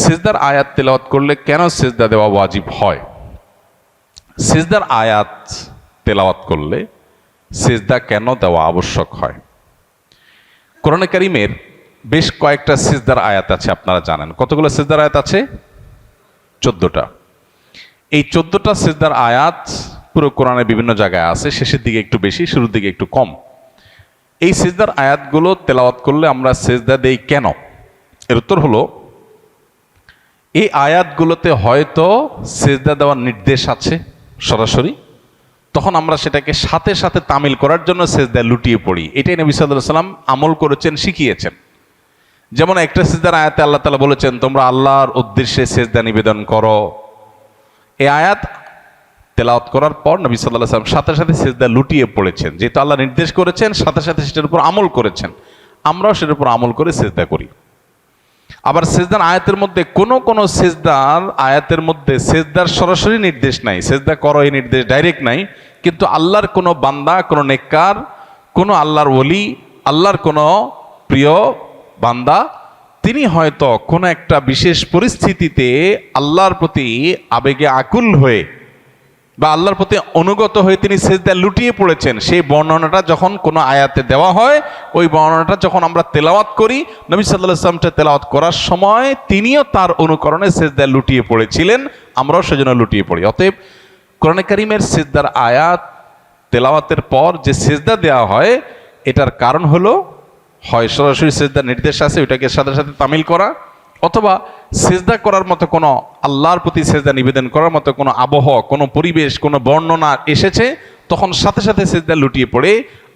সিজদার আয়াত তেলাওয়াত করলে কেন সিজদা দেওয়া ওয়াজিব হয়? সিজদার আয়াত তেলাওয়াত করলে সিজদা কেন দেওয়া আবশ্যক হয়? কোরআনে কারীমের বেশ কয়েকটা সিজদার আয়াত আছে, আপনারা জানেন। কতগুলো সিজদার আয়াত আছে? 14টা। এই 14টা সিজদার আয়াত পুরো কোরআনে বিভিন্ন জায়গায় আছে, শেষের দিকে একটু বেশি, শুরুর দিকে একটু কম। এই সিজদার আয়াতগুলো তেলাওয়াত করলে আমরা সিজদা দেই কেন? এর উত্তর হলো, এই আয়াতগুলোতে হয়তো সিজদা দেওয়ার নির্দেশ আছে সরাসরি, তখন আমরা সেটাকে সাথে সাথে তামিল করার জন্য সিজদা লুটিয়ে পড়ি। এটাই নবী সাল্লাল্লাহু আলাইহি ওয়াসাল্লাম আমল করেছেন, শিখিয়েছেন। যেমন একটা সিজদার আয়াতে আল্লাহ তাআলা বলেছেন, তোমরা আল্লাহর উদ্দেশ্যে সিজদা নিবেদন করো। এই আয়াত তেলাওয়াত করার পর নবী সাল্লাল্লাহু আলাইহি ওয়াসাল্লাম সাথে সাথে সিজদা লুটিয়ে পড়েছেন। যেহেতু আল্লাহ নির্দেশ করেছেন, সাথে সাথে সেটার উপর আমল করেছেন। আমরাও সেটার উপর আমল করে সিজদা করি। আবার সিজদার আয়াতের মধ্যে কোন সিজদার আয়াতের মধ্যে সিজদার সরাসরি নির্দেশ নাই, সিজদা করো এই নির্দেশ ডাইরেক্ট নাই, কিন্তু আল্লাহর কোনো বান্দা, কোনো নেককার, কোনো আল্লাহর ওলি, আল্লাহর কোনো প্রিয় বান্দা, তিনি হয়তো কোনো একটা বিশেষ পরিস্থিতিতে আল্লাহর প্রতি আবেগে আকুল হয়ে বা আল্লাহর প্রতি অনুগত হয়ে তিনি সিজদা লুটিয়ে পড়েছেন। সেই বর্ণনাটা যখন কোনো আয়াতে দেওয়া হয়, ওই বর্ণনাটা যখন আমরা তেলাওয়াত করি, নবী সাল্লাল্লাহু আলাইহি ওয়াসাল্লাম তেলাওয়াত করার সময় তিনিও তার অনুকরণে সিজদা লুটিয়ে পড়েছিলেন, আমরাও সেজন্য লুটিয়ে পড়ি। অতএব কোরআনে কারীমের সিজদার আয়াত তেলাওয়াতের পর যে সিজদা দেওয়া হয়, এটার কারণ হলো হয় সরাসরি সিজদার নির্দেশ আছে, ওইটাকে সাথে সাথে তামিল করা, অথবা সিজদা করার মতো কোনো, আল্লাহর প্রতি সিজদা নিবেদন করার মতো কোনো আবহাওয়া, কোনো পরিবেশ, কোনো বর্ণনা এসেছে, তখন সাথে সাথে সিজদা লুটিয়ে পড়ে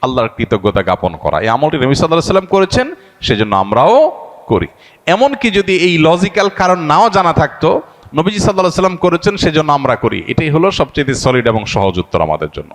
আল্লাহর কৃতজ্ঞতা জ্ঞাপন করা। এই আমলটি নবী সাল্লাল্লাহু আলাইহি ওয়াসাল্লাম করেছেন, সেজন্য আমরাও করি। এমনকি যদি এই লজিক্যাল কারণ নাও জানা থাকতো, নবীজি সাল্লাল্লাহু আলাইহি ওয়াসাল্লাম করেছেন সেজন্য আমরা করি, এটাই হলো সবচেয়ে সলিড এবং সহজ উত্তর আমাদের জন্য।